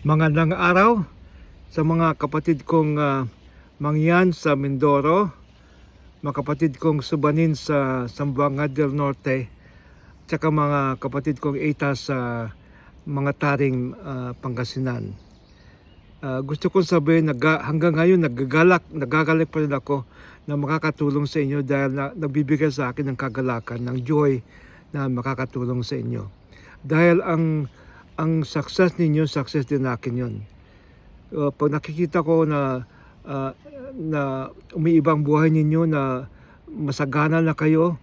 Magandang araw sa mga kapatid kong mangyan sa Mindoro, mga kapatid kong subanin sa Zamboanga del Norte, tsaka mga kapatid kong ita sa mga taring Pangasinan. Gusto kong sabihin na hanggang ngayon nagagalak pa rin ako na makakatulong sa inyo dahil nagbibigay sa akin ng kagalakan, ng joy na makakatulong sa inyo. Dahil ang success ninyo, success din akin yun. Pag nakikita ko na umiibang buhay ninyo, na masagana na kayo,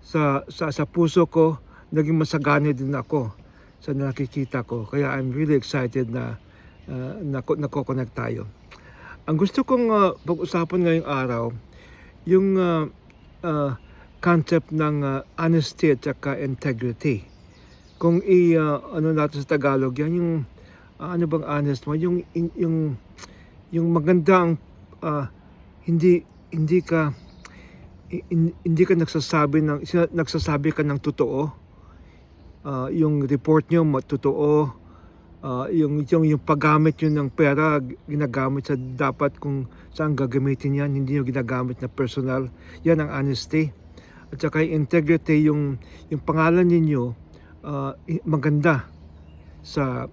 sa puso ko, naging masagana din ako sa nakikita ko. Kaya I'm really excited na nako-connect tayo. Ang gusto kong pag-usapan ngayong araw, yung concept ng honesty at saka integrity. Kung ano natin sa Tagalog, yan yung ano bang honest mo, yung magandang hindi ka nagsasabi ka ng totoo, yung report nyo totoo, yung paggamit nyo ng pera ginagamit sa dapat kung saan gagamitin yan, hindi nyo ginagamit na personal. Yan ang honesty. At saka yung integrity, yung pangalan ninyo maganda sa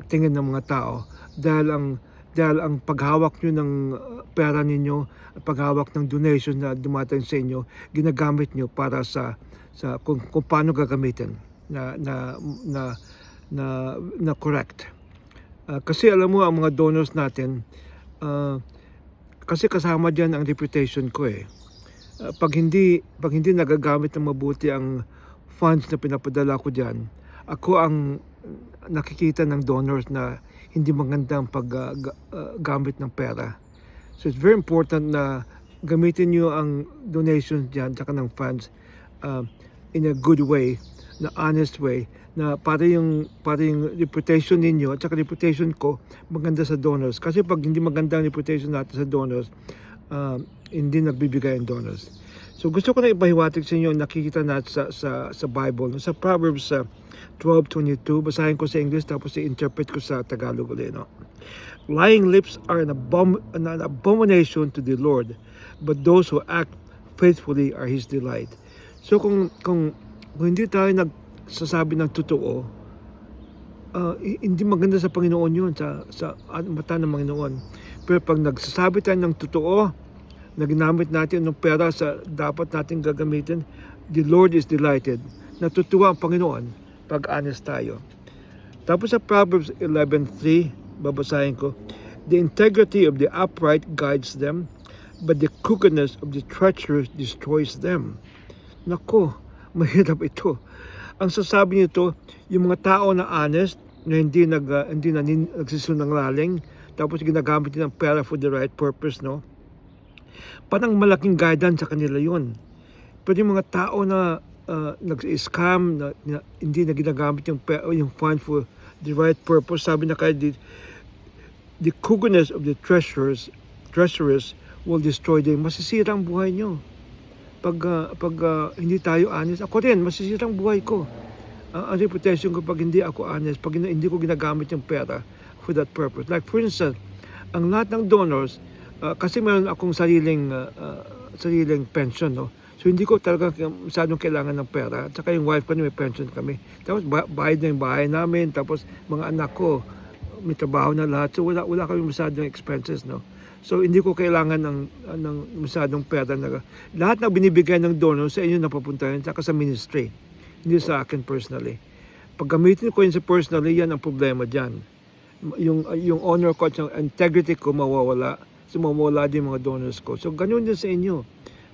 tingin ng mga tao dahil ang paghawak nyo ng pera ninyo, paghawak ng donation na dumating sa inyo, ginagamit nyo para sa kung paano gagamitin na correct. Kasi alam mo, ang mga donors natin, kasi kasama diyan ang reputation ko eh. Pag hindi nagagamit ng mabuti ang funds na pinapadala ko diyan, ako ang nakikita ng donors na hindi magandang paggamit ng pera. So it's very important na gamitin niyo ang donations diyan tsaka ng funds in a good way, na honest way, na para yung reputation ninyo at saka reputation ko maganda sa donors. Kasi pag hindi maganda ang reputation natin sa donors, hindi nagbibigay ang donors. So gusto ko na ipahiwatig sa inyo, nakikita natin sa Bible, sa Proverbs 12:22, basahin ko sa English tapos i-interpret ko sa Tagalog ulit. No? Lying lips are an abomination to the Lord, but those who act faithfully are His delight. So kung hindi tayo nagsasabi ng totoo, hindi maganda sa Panginoon yun, sa mata ng Panginoon. Pero pag nagsasabi tayo ng totoo, na ginamit natin ng pera sa dapat natin gagamitin, the Lord is delighted. Natutuwa ang Panginoon pag honest tayo. Tapos sa Proverbs 11:3, babasahin ko, the integrity of the upright guides them, but the crookedness of the treacherous destroys them. Nako, mahirap ito. Ang sasabi nito, yung mga tao na honest, na hindi nagsisunang-laling, tapos ginagamit din ang pera for the right purpose, no? Parang malaking guidance sa kanila yun. Pero yung mga tao na nag-scam, na hindi na ginagamit yung fund for the right purpose, sabi na kayo, the crookedness of the treacherous will destroy them. Masisira ang buhay nyo. Pag hindi tayo honest, ako rin, masisira ang buhay ko. Ang reputation ko pag hindi ako honest, pag hindi ko ginagamit yung pera for that purpose. Like for instance, ang lahat ng donors, kasi meron akong sariling pension, no? So hindi ko talaga masyadong kailangan ng pera. At saka yung wife ko may pension kami. Tapos bayad na yung bahay namin. Tapos mga anak ko may trabaho na lahat. So wala kami masyadong expenses, no? So hindi ko kailangan ng masyadong pera. Lahat na binibigay ng donor sa inyo napapunta yun. Saka sa ministry. Hindi sa akin personally. Pag gamitin ko yun sa personally, yan ang problema dyan. Yung honor ko at yung integrity ko mawawala. Mawala din mga donors ko. So, ganun din sa inyo.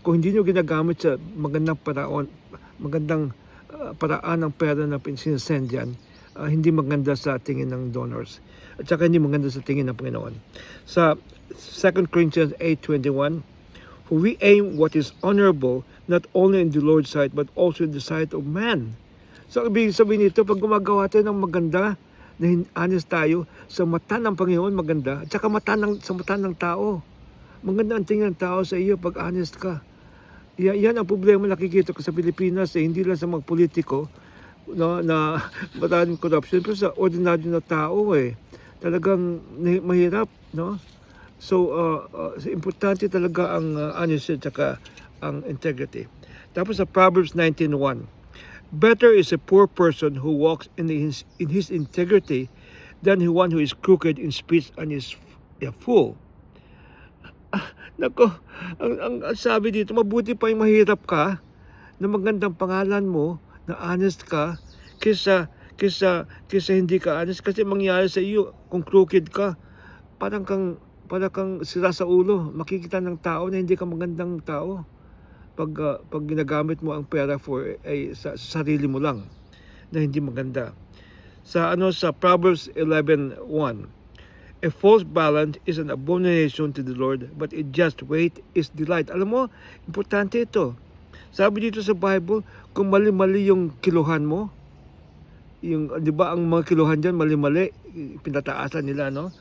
Kung hindi nyo ginagamit sa magandang paraan ng pera na sinesend yan, hindi maganda sa tingin ng donors. At saka hindi maganda sa tingin ng Panginoon. Sa 2 Corinthians 8:21, for we aim what is honorable, not only in the Lord's sight, but also in the sight of man. So, ibig sabihin nito, pag gumagawa tayo ng maganda, na honest tayo, sa mata ng Panginoon maganda, at saka sa mata ng tao. Maganda ang tingin ng tao sa iyo pag honest ka. Yan ang problema nakikita ko sa Pilipinas, hindi lang sa mga politiko, no, na maraming corruption, pero sa ordinaryo na tao eh. talagang mahirap, no? So, importante talaga ang honesty at saka ang integrity. Tapos sa Proverbs 19:1, better is a poor person who walks in his integrity than one who is crooked in speech and is a fool. Nako, ang sabi dito, mabuti pa yung mahirap ka, na magandang pangalan mo, na honest ka, kaysa hindi ka honest. Kasi mangyari sa iyo, kung crooked ka, parang kang sira sa ulo. Makikita ng tao na hindi ka magandang tao. Pag ginagamit mo ang pera sa sarili mo lang, na hindi maganda. Sa Proverbs 11:1, a false balance is an abomination to the Lord, but a just weight is delight. Alam mo, importante ito. Sabi dito sa Bible, kung mali-mali yung kiluhan mo, di ba ang mga kiluhan dyan, mali-mali, pinataasan nila, no?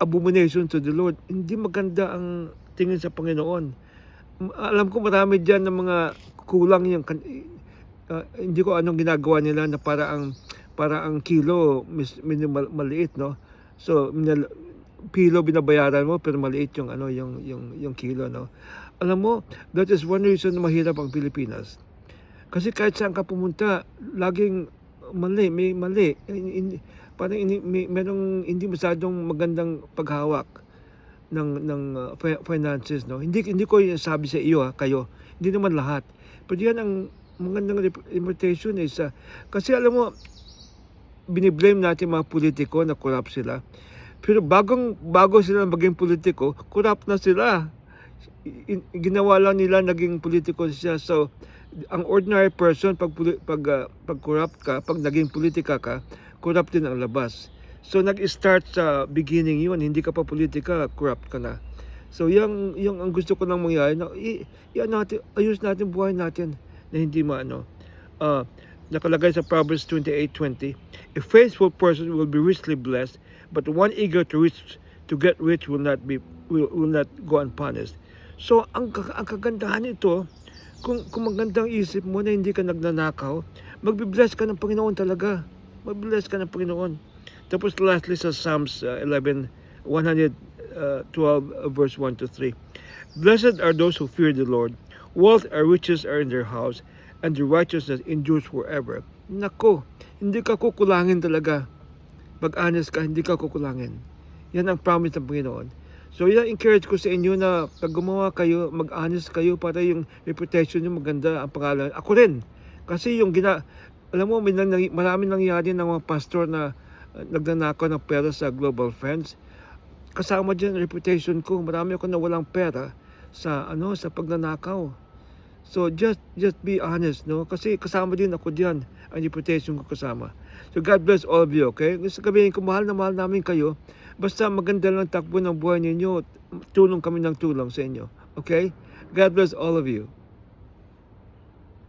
Abomination to the Lord. Hindi maganda ang tingin sa Panginoon. Alam ko marami dyan ng mga kulang yung, hindi ko anong ginagawa nila na para ang kilo, maliit, no? So, kilo binabayaran mo pero maliit yung yung kilo, no. Alam mo, that is one reason na mahirap ang Pilipinas. Kasi kahit saan ka pumunta, laging may mali. Parang merong hindi masyadong magandang paghawak ng finances, no. Hindi ko sabi sa iyo, kayo. Hindi naman lahat. Pero yan ang magandang reputation is kasi alam mo, biniblame natin mga politiko na corrupt sila. Pero bago sila maging politiko, corrupt na sila. Ginawa lang nila naging politiko siya. So, ang ordinary person, pag corrupt ka, pag naging politika ka, corrupt din ang labas. So, nag-start sa beginning yun. Hindi ka pa politika, corrupt ka na. So, yung ang gusto ko nang mangyari, na ayos natin buhay natin na hindi nakalagay sa Proverbs 28:20, a faithful person will be richly blessed, but one eager to get rich will not go unpunished. So ang kagandahan nito, kung magandang isip mo na hindi ka nagnanakaw, magbi-bless ka ng Panginoon talaga. Magbi-bless ka ng Panginoon. Tapos lastly sa Psalms 112 verse 1 to 3. Blessed are those who fear the Lord. Wealth and riches are in their house, and the righteousness endures forever. Nako, hindi ka kukulangin talaga. Pag honest ka, hindi ka kukulangin. Yan ang promise ng Panginoon. So, yan encourage ko sa inyo na pag gumawa kayo, mag-honest kayo para yung reputation nyo maganda ang pangalan. Ako rin. Kasi alam mo, maraming nangyari ng mga pastor na nagnanakaw ng pera sa Global Friends. Kasama dyan reputation ko. Marami ako na walang pera sa pagnanakaw. So just be honest, no? Kasi kasama din ako diyan, ang reputation ko kasama. So God bless all of you, okay? Gusto sabihin ko, mahal na mahal namin kayo. Basta maganda lang takbo ng buhay ninyo, tulong kami ng tulong sa inyo. Okay? God bless all of you.